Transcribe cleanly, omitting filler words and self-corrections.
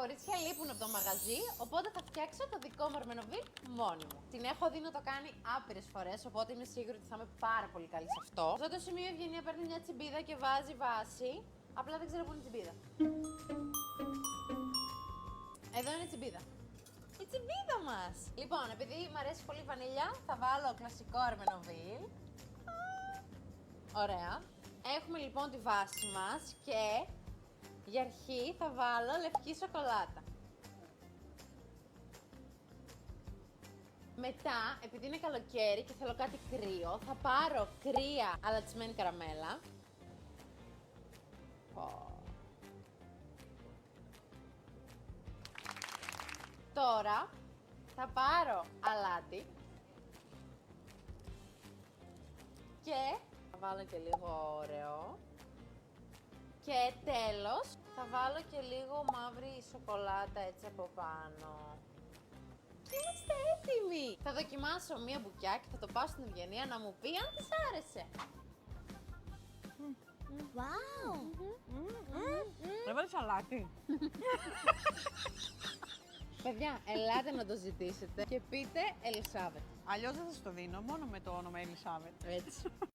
κορίτσια λείπουν από το μαγαζί, οπότε θα φτιάξω το δικό μου αρμενοβίλ μόνη μου. Την έχω δει να το κάνει άπειρες φορές, οπότε είμαι σίγουρη ότι θα είμαι πάρα πολύ καλή σε αυτό. Σε αυτό το σημείο η Ευγενία παίρνει μια τσιμπίδα και βάζει βάση. Απλά δεν ξέρω πού είναι η τσιμπίδα. Εδώ είναι η τσιμπίδα. Η τσιμπίδα μας! Λοιπόν, επειδή μου αρέσει πολύ η βανίλια, θα βάλω κλασικό αρμενοβίλ. Ωραία. Έχουμε λοιπόν τη βάση μας και για αρχή θα βάλω λευκή σοκολάτα. Μετά, επειδή είναι καλοκαίρι και θέλω κάτι κρύο, θα πάρω κρύα αλατσμένη καραμέλα. Τώρα θα πάρω αλάτι και θα βάλω και λίγο ωραίο. Και τέλος θα βάλω και λίγο μαύρη σοκολάτα έτσι από πάνω. Και είμαστε έτοιμοι! Θα δοκιμάσω μία μπουκιά και θα το πάω στην Ευγενία να μου πει αν της άρεσε. Wow! Έβαλες αλάτι. Παιδιά, ελάτε να το ζητήσετε και πείτε Ελισάβετ. Αλλιώς δεν θα σας το δίνω, μόνο με το όνομα Ελισάβετ. Έτσι.